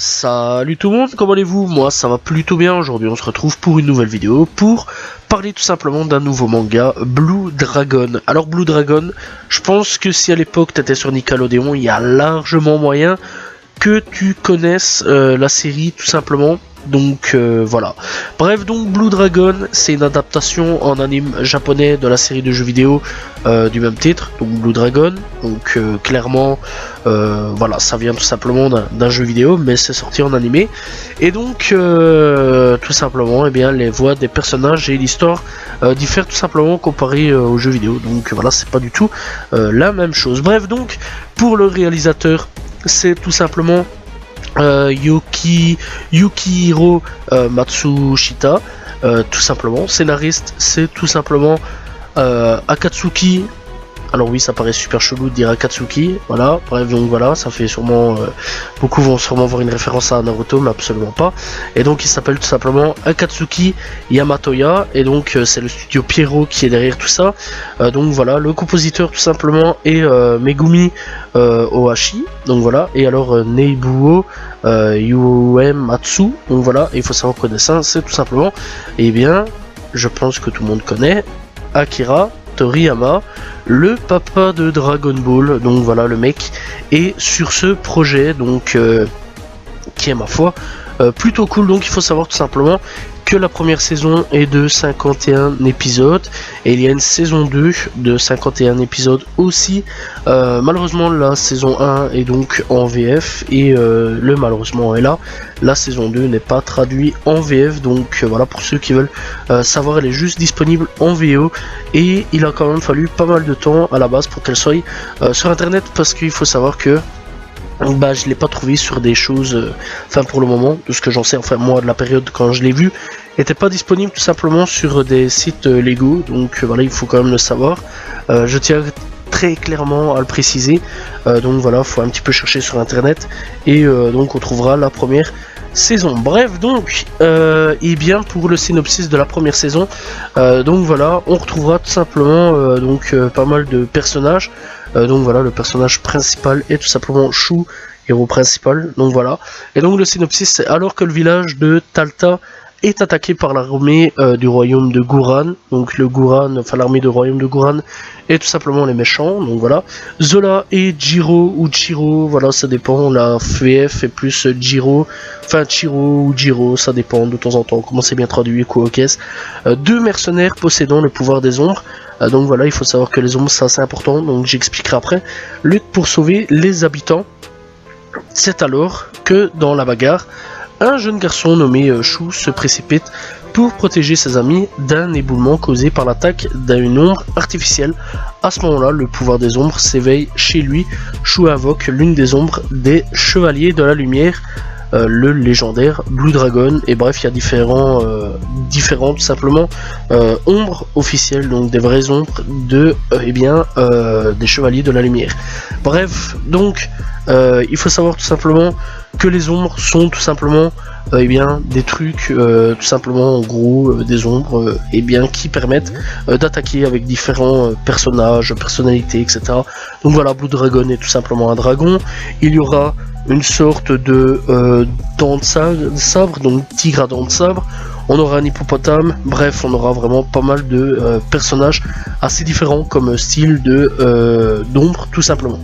Salut tout le monde, comment allez-vous? Moi ça va plutôt bien. Aujourd'hui on se retrouve pour une nouvelle vidéo pour parler tout simplement d'un nouveau manga, Blue Dragon. Alors Blue Dragon, je pense que si à l'époque t'étais sur Nickelodeon, il y a largement moyen que tu connaisses la série tout simplement. Donc voilà. Bref, donc Blue Dragon, c'est une adaptation en anime japonais de la série de jeux vidéo du même titre, donc Blue Dragon. Donc clairement, voilà, ça vient tout simplement d'un jeu vidéo, mais c'est sorti en animé. Et donc tout simplement, eh bien, les voix des personnages et l'histoire diffèrent tout simplement comparé aux jeux vidéo. Donc voilà, c'est pas du tout la même chose. Bref, donc pour le réalisateur, c'est tout simplement Yukihiro Matsushita, tout simplement. Scénariste, c'est tout simplement Akatsuki. Alors oui, ça paraît super chelou de dire Akatsuki, voilà. Bref, donc voilà, ça fait sûrement beaucoup vont sûrement voir une référence à Naruto, mais absolument pas. Et donc il s'appelle tout simplement Akatsuki Yamatoya, et donc c'est le studio Pierrot qui est derrière tout ça. Donc voilà, le compositeur tout simplement est Megumi Ohashi, donc voilà. Et alors Neibuo Uematsu, donc voilà. Et il faut savoir qu'au dessin, c'est tout simplement, eh bien, je pense que tout le monde connaît Akira Toriyama, le papa de Dragon Ball. Donc voilà, le mec est sur ce projet, donc qui est ma foi plutôt cool. Donc il faut savoir tout simplement que la première saison est de 51 épisodes et il y a une saison 2 de 51 épisodes aussi. Malheureusement la saison 1 est donc en VF et le malheureusement est là, la saison 2 n'est pas traduite en VF. Donc voilà, pour ceux qui veulent savoir, elle est juste disponible en VO et il a quand même fallu pas mal de temps à la base pour qu'elle soit sur internet, parce qu'il faut savoir que je l'ai pas trouvé sur des choses, enfin pour le moment, de ce que j'en sais, enfin moi de la période quand je l'ai vu, était pas disponible tout simplement sur des sites légaux, donc voilà, il faut quand même le savoir. Je tiens très clairement à le préciser, donc voilà, faut un petit peu chercher sur internet et donc on trouvera la première saison. Bref, donc et bien pour le synopsis de la première saison, donc voilà, on retrouvera tout simplement pas mal de personnages. Donc voilà, le personnage principal est tout simplement Shu, héros principal, donc voilà. Et donc le synopsis, c'est: alors que le village de Talta est attaqué par l'armée du royaume de Guran, donc le Guran, enfin l'armée du royaume de Guran est tout simplement les méchants, donc voilà. Zola et Jiro ou Chiro, voilà, ça dépend, la VF est plus Jiro, enfin Chiro ou Jiro, ça dépend de temps en temps, comment c'est bien traduit, quoi, ok. Deux mercenaires possédant le pouvoir des ombres. Donc voilà, il faut savoir que les ombres c'est assez important, donc j'expliquerai après. Lutte pour sauver les habitants. C'est alors que dans la bagarre, un jeune garçon nommé Shu se précipite pour protéger ses amis d'un éboulement causé par l'attaque d'une ombre artificielle. À ce moment-là, le pouvoir des ombres s'éveille chez lui. Shu invoque l'une des ombres des chevaliers de la lumière, le légendaire Blue Dragon. Et bref, il y a différentes tout simplement ombres officielles, donc des vraies ombres de des chevaliers de la lumière. Bref, donc il faut savoir tout simplement que les ombres sont tout simplement des trucs tout simplement en gros des ombres qui permettent d'attaquer avec différents personnages, personnalités, etc. Donc voilà, Blue Dragon est tout simplement un dragon. Il y aura une sorte de dent de sabre, donc tigre à dents de sabre. On aura un hippopotame, bref, on aura vraiment pas mal de personnages assez différents comme style d'ombre tout simplement.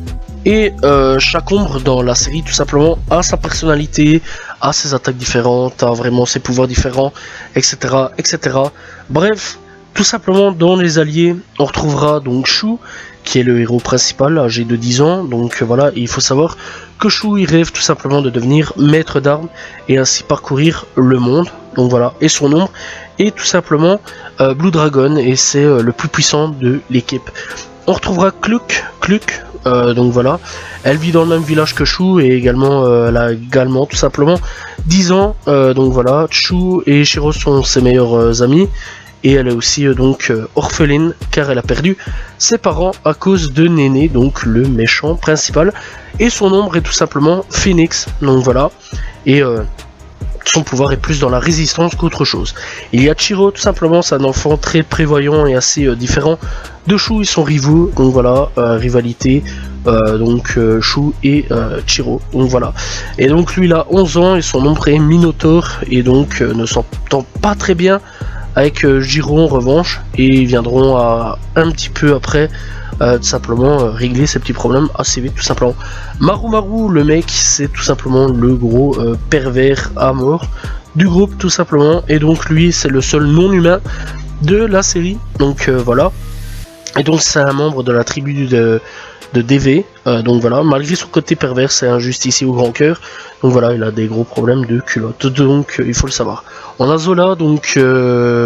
Et chaque ombre dans la série tout simplement a sa personnalité, a ses attaques différentes, a vraiment ses pouvoirs différents, etc. etc. Bref, tout simplement dans les alliés, on retrouvera donc Shu, qui est le héros principal, âgé de 10 ans. Donc voilà, il faut savoir que Shu, il rêve tout simplement de devenir maître d'armes et ainsi parcourir le monde. Donc voilà, et son ombre est tout simplement Blue Dragon, et c'est le plus puissant de l'équipe. On retrouvera Cluck, donc voilà, elle vit dans le même village que Shu et également, elle a également tout simplement 10 ans. Donc voilà, Shu et Shiro sont ses meilleurs amis. Et elle est aussi orpheline car elle a perdu ses parents à cause de Néné, donc le méchant principal. Et son ombre est tout simplement Phoenix, donc voilà. Et son pouvoir est plus dans la résistance qu'autre chose. Il y a Chiro, tout simplement, c'est un enfant très prévoyant et assez différent de Shu. Ils sont rivaux, donc voilà, rivalité, Shu et Chiro, donc voilà. Et donc lui il a 11 ans et son nombre est Minotaur, et donc ne s'entend pas très bien avec Jiro en revanche, et ils viendront un petit peu après tout simplement régler ces petits problèmes assez vite tout simplement. Maru, le mec, c'est tout simplement le gros pervers à mort du groupe tout simplement, et donc lui c'est le seul non humain de la série, donc voilà. Et donc c'est un membre de la tribu de DV, donc voilà, malgré son côté pervers, c'est un justicier au grand cœur, donc voilà, il a des gros problèmes de culotte, donc il faut le savoir. On a Zola, donc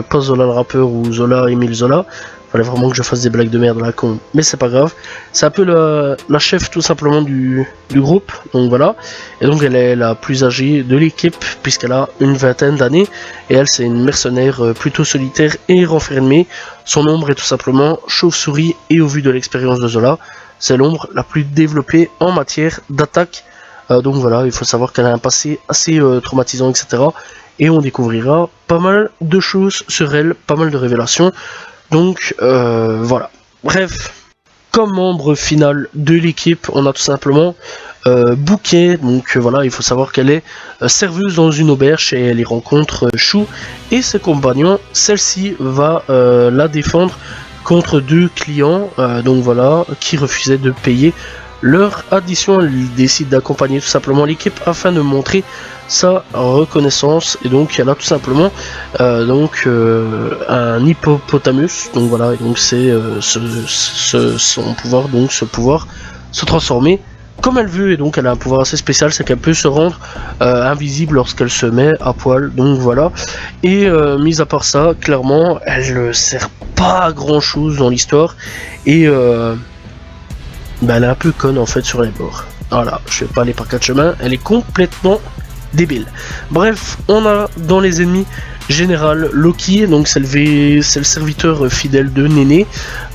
pas Zola le rappeur ou Zola Emile Zola, fallait vraiment que je fasse des blagues de merde là, con, mais c'est pas grave, c'est un peu la chef tout simplement du groupe, donc voilà, et donc elle est la plus âgée de l'équipe, puisqu'elle a une vingtaine d'années, et elle c'est une mercenaire plutôt solitaire et renfermée. Son ombre est tout simplement chauve-souris, et au vu de l'expérience de Zola, c'est l'ombre la plus développée en matière d'attaque. Donc voilà, il faut savoir qu'elle a un passé assez traumatisant, etc. Et on découvrira pas mal de choses sur elle, pas mal de révélations. Donc voilà. Bref, comme membre final de l'équipe, on a tout simplement Bouquet. Donc voilà, il faut savoir qu'elle est serveuse dans une auberge et elle y rencontre Shu et ses compagnons. Celle-ci va la défendre contre 2 clients, donc voilà, qui refusaient de payer leur addition. Elle décide d'accompagner tout simplement l'équipe afin de montrer sa reconnaissance, et donc elle a tout simplement un hippopotamus, donc voilà, et donc c'est son pouvoir, donc ce pouvoir se transformer comme elle veut, et donc elle a un pouvoir assez spécial, c'est qu'elle peut se rendre invisible lorsqu'elle se met à poil, donc voilà. Et mis à part ça, clairement elle ne sert pas à grand chose dans l'histoire, et elle est un peu conne en fait sur les bords. Voilà, je vais pas aller par 4 chemins, elle est complètement débile. Bref, on a dans les ennemis Général Loki, donc c'est le serviteur fidèle de Néné.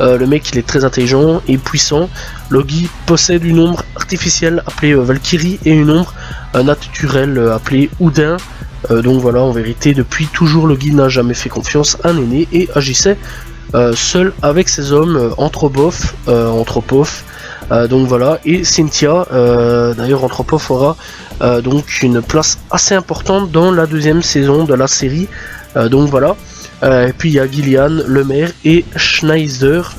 Le mec il est très intelligent et puissant. Loki possède une ombre artificielle appelée Valkyrie et une ombre naturelle appelée Houdin. Donc voilà, en vérité depuis toujours Loki n'a jamais fait confiance à Néné et agissait seul avec ses hommes Anthropoph. Donc voilà, et Cynthia, d'ailleurs Anthropoph aura donc une place assez importante dans la 2e saison de la série, donc voilà. Et puis il y a Gillian, le maire, et Schneider,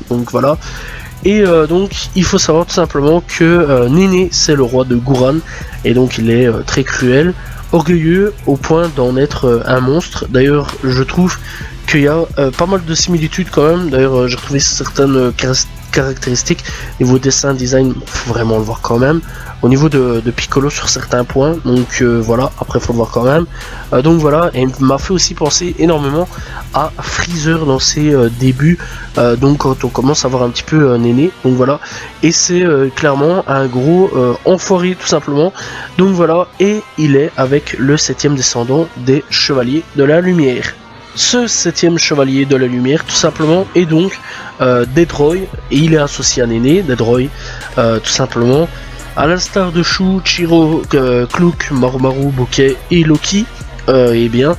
donc voilà. Et donc il faut savoir tout simplement que Néné c'est le roi de Gouran, et donc il est très cruel, orgueilleux au point d'en être un monstre. D'ailleurs je trouve qu'il y a pas mal de similitudes quand même. D'ailleurs j'ai retrouvé certaines caractéristiques niveau dessin, design, faut vraiment le voir quand même. Au niveau de Piccolo sur certains points, donc voilà, après faut le voir quand même. Donc voilà, et il m'a fait aussi penser énormément à Freezer dans ses débuts, donc quand on commence à voir un petit peu Néné, donc voilà, et c'est clairement un gros enfoiré tout simplement, donc voilà, et il est avec le 7e descendant des Chevaliers de la Lumière. Ce 7e chevalier de la lumière tout simplement est donc Deadroy, et il est associé à Néné. Deadroy tout simplement, à l'instar de Shu, Chiro, Klook, Maru, Bouquet et Loki, et bien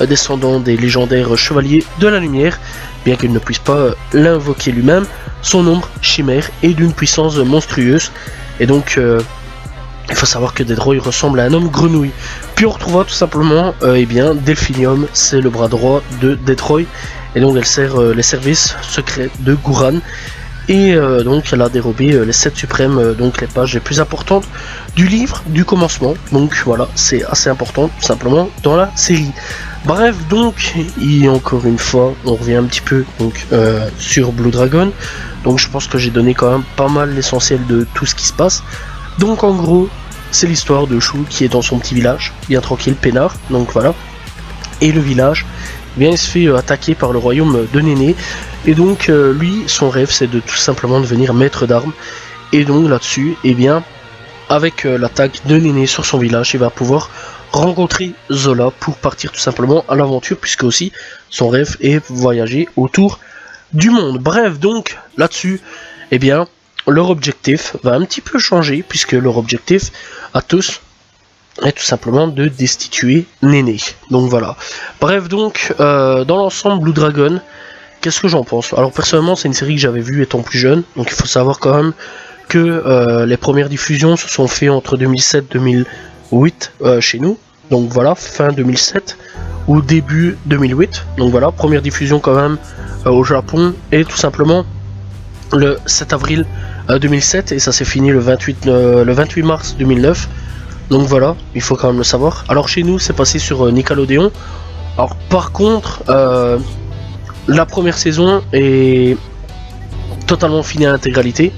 descendant des légendaires chevaliers de la lumière, bien qu'il ne puisse pas l'invoquer lui-même. Son ombre chimère est d'une puissance monstrueuse, et donc il faut savoir que Deadroy ressemble à un homme grenouille. Puis on retrouvera tout simplement Delphinium, c'est le bras droit de Deadroy, et donc elle sert les services secrets de Gouran, et donc elle a dérobé les 7 suprêmes, donc les pages les plus importantes du livre du commencement, donc voilà, c'est assez important tout simplement dans la série. Bref, donc, et encore une fois, on revient un petit peu donc sur Blue Dragon, donc je pense que j'ai donné quand même pas mal l'essentiel de tout ce qui se passe. Donc en gros, c'est l'histoire de Shu qui est dans son petit village, bien tranquille, peinard, donc voilà. Et le village, il se fait attaquer par le royaume de Néné. Et donc lui, son rêve c'est de tout simplement devenir maître d'armes. Et donc là-dessus, avec l'attaque de Néné sur son village, il va pouvoir rencontrer Zola pour partir tout simplement à l'aventure, puisque aussi son rêve est voyager autour du monde. Bref, donc là-dessus, leur objectif va un petit peu changer, puisque leur objectif à tous, et tout simplement de destituer Néné. Donc voilà. Bref, donc dans l'ensemble, Blue Dragon, qu'est-ce que j'en pense? Alors personnellement, c'est une série que j'avais vue étant plus jeune, donc il faut savoir quand même que les premières diffusions se sont faites entre 2007 et 2008 chez nous. Donc voilà, fin 2007 ou début 2008. Donc voilà, première diffusion quand même au Japon, et tout simplement le 7 avril 2007, et ça s'est fini le 28 mars 2009. Donc voilà, il faut quand même le savoir. Alors chez nous, c'est passé sur Nickelodeon. Alors par contre, la première saison est totalement finie à l'intégralité.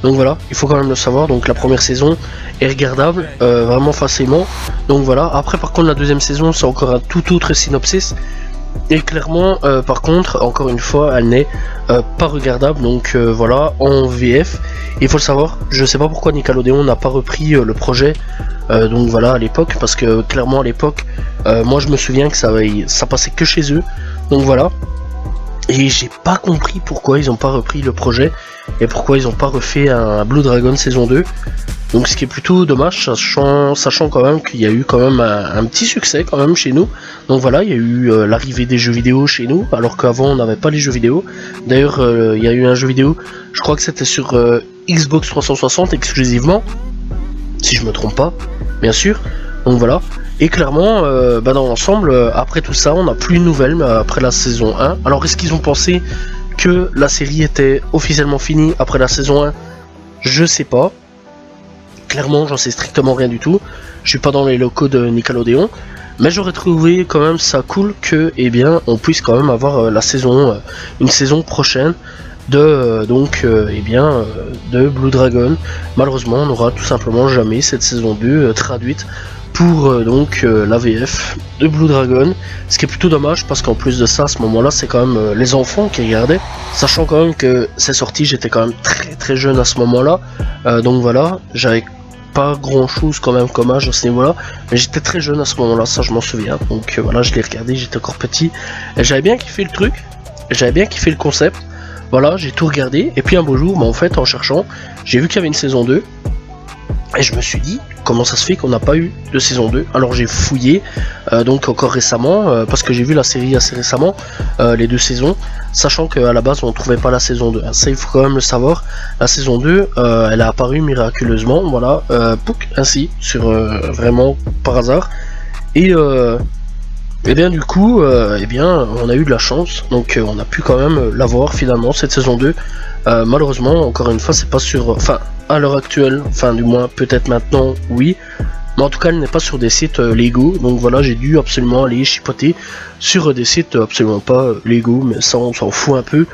Donc voilà, il faut quand même le savoir. Donc la première saison est regardable vraiment facilement. Donc voilà, après par contre la deuxième saison, c'est encore un tout autre synopsis. Et clairement, par contre, encore une fois, elle n'est pas regardable. Donc voilà, en VF. Il faut le savoir, je sais pas pourquoi Nickelodeon n'a pas repris le projet. Donc voilà, à l'époque, parce que clairement à l'époque, moi je me souviens que ça passait que chez eux. Donc voilà. Et j'ai pas compris pourquoi ils ont pas repris le projet et pourquoi ils ont pas refait un Blue Dragon saison 2. Donc ce qui est plutôt dommage, sachant quand même qu'il y a eu quand même un petit succès quand même chez nous. Donc voilà, il y a eu l'arrivée des jeux vidéo chez nous, alors qu'avant on n'avait pas les jeux vidéo. D'ailleurs il y a eu un jeu vidéo, je crois que c'était sur Xbox 360 exclusivement, si je me trompe pas, bien sûr. Donc voilà. Et clairement, dans l'ensemble, après tout ça, on n'a plus de nouvelles après la saison 1. Alors est-ce qu'ils ont pensé que la série était officiellement finie après la saison 1? Je sais pas. Clairement, j'en sais strictement rien du tout. Je suis pas dans les locaux de Nickelodeon. Mais j'aurais trouvé quand même ça cool que, eh bien, on puisse quand même avoir une saison prochaine de de Blue Dragon. Malheureusement, on n'aura tout simplement jamais cette saison 2 traduite pour la VF de Blue Dragon, ce qui est plutôt dommage parce qu'en plus de ça, à ce moment là c'est quand même les enfants qui regardaient, sachant quand même que c'est sorti, j'étais quand même très jeune à ce moment là, donc voilà, j'avais pas grand chose quand même comme âge à ce niveau là, mais j'étais très jeune à ce moment là, ça je m'en souviens, donc voilà, je l'ai regardé, j'étais encore petit et j'avais bien kiffé le truc, j'avais bien kiffé le concept. Voilà, j'ai tout regardé, et puis un beau jour, en fait, en cherchant, j'ai vu qu'il y avait une saison 2, et je me suis dit, comment ça se fait qu'on n'a pas eu de saison 2? Alors j'ai fouillé, donc encore récemment, parce que j'ai vu la série assez récemment, les deux saisons, sachant qu'à la base on ne trouvait pas la saison 2. Ça il faut quand même le savoir, la saison 2, elle a apparu miraculeusement, voilà, ainsi, sur vraiment par hasard, et bien du coup, on a eu de la chance, donc on a pu quand même l'avoir finalement cette saison 2. Malheureusement, encore une fois, c'est pas sur, enfin à l'heure actuelle, enfin du moins peut-être maintenant, oui, mais en tout cas elle n'est pas sur des sites légaux. Donc voilà, j'ai dû absolument aller chipoter sur des sites absolument pas légaux, mais ça on s'en fout un peu.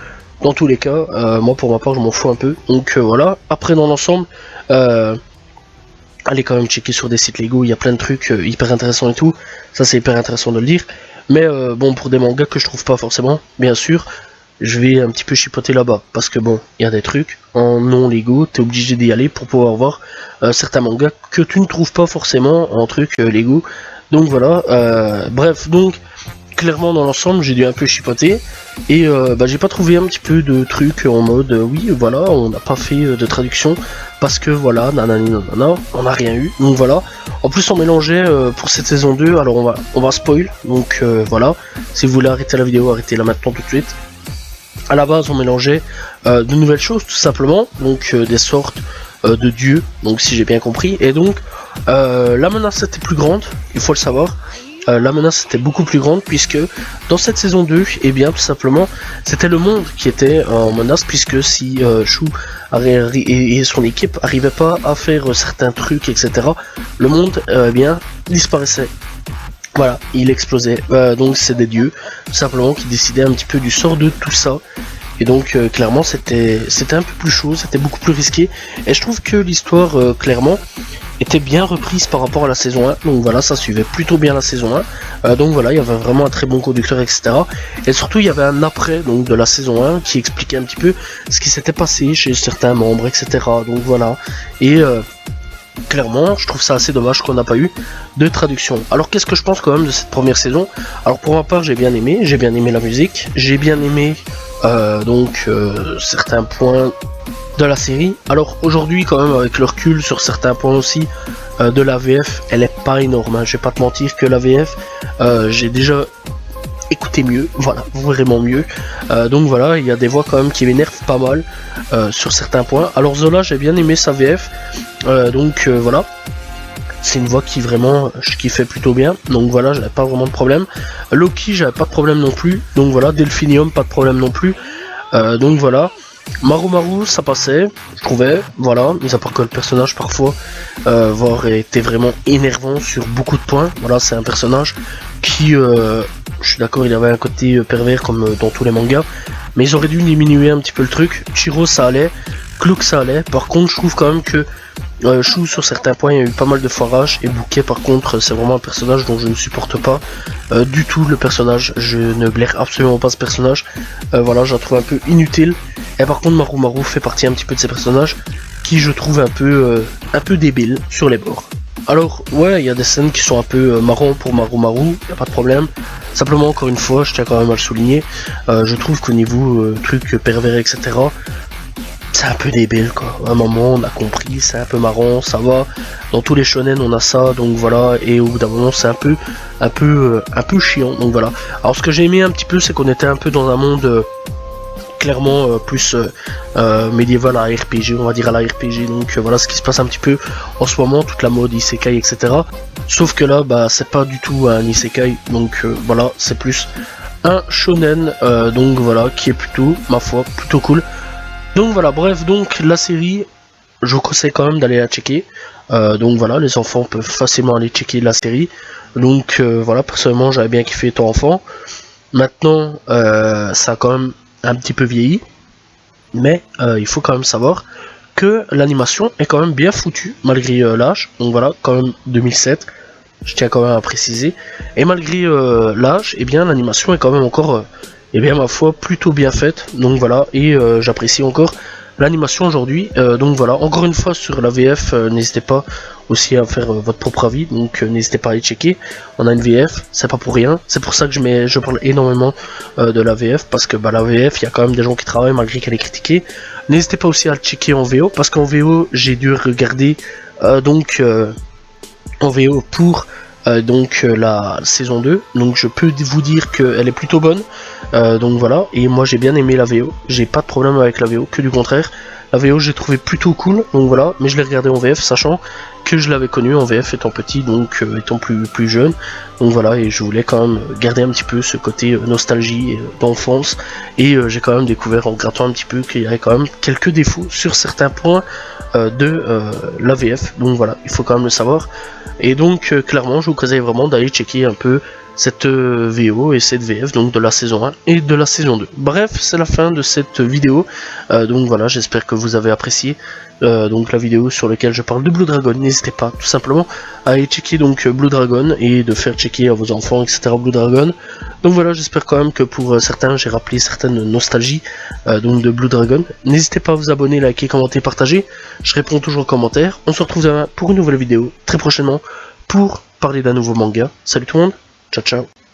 Dans tous les cas, moi pour ma part, je m'en fous un peu. Donc voilà. Après dans l'ensemble, allez quand même checker sur des sites légaux, il y a plein de trucs hyper intéressants et tout, ça c'est hyper intéressant de le dire, mais bon, pour des mangas que je trouve pas forcément, bien sûr, je vais un petit peu chipoter là-bas, parce que bon, il y a des trucs en non légaux, t'es obligé d'y aller pour pouvoir voir certains mangas que tu ne trouves pas forcément en trucs légaux, donc voilà, bref, donc, clairement dans l'ensemble j'ai dû un peu chipoter et j'ai pas trouvé un petit peu de trucs en mode oui voilà, on n'a pas fait de traduction parce que voilà, nanani nanana, on n'a rien eu, donc voilà. En plus on mélangeait pour cette saison 2, alors on va spoil, donc voilà, si vous voulez arrêter la vidéo, arrêtez-la maintenant tout de suite. À la base on mélangeait de nouvelles choses tout simplement, donc des sortes de dieux, donc si j'ai bien compris, et donc la menace était plus grande, il faut le savoir. La menace était beaucoup plus grande puisque dans cette saison 2, et bien tout simplement, c'était le monde qui était en menace, puisque si Shu et son équipe n'arrivaient pas à faire certains trucs, etc., le monde disparaissait. Voilà, il explosait. Donc c'est des dieux, tout simplement, qui décidaient un petit peu du sort de tout ça. Et donc clairement c'était un peu plus chaud, c'était beaucoup plus risqué. Et je trouve que l'histoire clairement était bien reprise par rapport à la saison 1. Donc voilà, ça suivait plutôt bien la saison 1. Donc voilà, il y avait vraiment un très bon conducteur, etc. Et surtout il y avait un après donc de la saison 1 qui expliquait un petit peu ce qui s'était passé chez certains membres, etc. Donc voilà. Et clairement, je trouve ça assez dommage qu'on n'a pas eu de traduction. Alors qu'est-ce que je pense quand même de cette première saison? Alors pour ma part, j'ai bien aimé la musique, j'ai bien aimé certains points de la série. Alors aujourd'hui quand même, avec le recul sur certains points aussi, de la VF, elle est pas énorme, hein. Je vais pas te mentir que la VF, j'ai déjà écouté mieux, voilà, vraiment mieux. Donc voilà, il y a des voix quand même qui m'énervent pas mal sur certains points. Alors Zola, j'ai bien aimé sa VF, voilà. C'est une voix qui vraiment, je kiffais plutôt bien, donc voilà, j'avais pas vraiment de problème. Loki, j'avais pas de problème non plus, donc voilà. Delphinium, pas de problème non plus, donc voilà. Maru, ça passait, je trouvais, voilà, mis à part que le personnage parfois était vraiment énervant sur beaucoup de points. Voilà, c'est un personnage qui, je suis d'accord, il avait un côté pervers comme dans tous les mangas, mais ils auraient dû diminuer un petit peu le truc. Chiro, ça allait, Cloak, ça allait. Par contre, je trouve quand même que Chou, sur certains points, il y a eu pas mal de foirage. Et Bouquet, par contre, c'est vraiment un personnage dont je ne supporte pas du tout le personnage. Je ne blaire absolument pas ce personnage. Voilà, je la trouve un peu inutile. Et par contre, Maru fait partie un petit peu de ces personnages qui je trouve un peu débiles sur les bords. Alors, ouais, il y a des scènes qui sont un peu marrants pour Maru, y a pas de problème. Simplement, encore une fois, je tiens quand même à le souligner, je trouve qu'au niveau truc pervers, etc., c'est un peu débile quoi. À un moment on a compris, c'est un peu marrant, ça va. Dans tous les shonen on a ça, donc voilà. Et au bout d'un moment c'est un peu chiant, donc voilà. Alors ce que j'ai aimé un petit peu, c'est qu'on était un peu dans un monde clairement plus médiéval à RPG, on va dire à la RPG. Donc voilà ce qui se passe un petit peu en ce moment, toute la mode isekai, etc. Sauf que là, bah c'est pas du tout un isekai, donc voilà, c'est plus un shonen, donc voilà, qui est plutôt, ma foi, plutôt cool. Donc voilà, bref, donc la série, je vous conseille quand même d'aller la checker. Donc voilà, les enfants peuvent facilement aller checker la série. Donc voilà, personnellement j'avais bien kiffé étant enfant. Maintenant, ça a quand même un petit peu vieilli. Mais il faut quand même savoir que l'animation est quand même bien foutue, malgré l'âge. Donc voilà, quand même 2007, je tiens quand même à préciser. Et malgré l'âge, et bien l'animation est quand même encore... et bien ma foi plutôt bien faite, donc voilà, et j'apprécie encore l'animation aujourd'hui. Donc voilà, encore une fois sur la VF, n'hésitez pas aussi à faire votre propre avis, donc n'hésitez pas à aller checker. On a une VF, c'est pas pour rien, c'est pour ça que je parle énormément de la VF, parce que bah, la VF, il y a quand même des gens qui travaillent malgré qu'elle est critiquée. N'hésitez pas aussi à le checker en VO, parce qu'en VO j'ai dû regarder en VO pour la saison 2, donc je peux vous dire qu'elle est plutôt bonne, donc voilà, et moi j'ai bien aimé la VO, j'ai pas de problème avec la VO, que du contraire. La VO j'ai trouvé plutôt cool, donc voilà, mais je l'ai regardé en VF, sachant que je l'avais connu en VF étant petit, donc étant plus jeune, donc voilà, et je voulais quand même garder un petit peu ce côté nostalgie d'enfance, et j'ai quand même découvert en grattant un petit peu qu'il y avait quand même quelques défauts sur certains points de la VF, donc voilà, il faut quand même le savoir. Et donc clairement je vous conseille vraiment d'aller checker un peu cette VO et cette VF, donc de la saison 1 et de la saison 2. Bref, c'est la fin de cette vidéo, donc voilà, j'espère que vous avez apprécié donc la vidéo sur laquelle je parle de Blue Dragon. N'hésitez pas tout simplement à aller checker donc Blue Dragon et de faire checker à vos enfants, etc. Blue Dragon. Donc voilà, j'espère quand même que pour certains j'ai rappelé certaines nostalgies donc de Blue Dragon. N'hésitez pas à vous abonner, liker, commenter, partager, je réponds toujours aux commentaires. On se retrouve demain pour une nouvelle vidéo très prochainement pour parler d'un nouveau manga. Salut tout le monde, ciao ciao.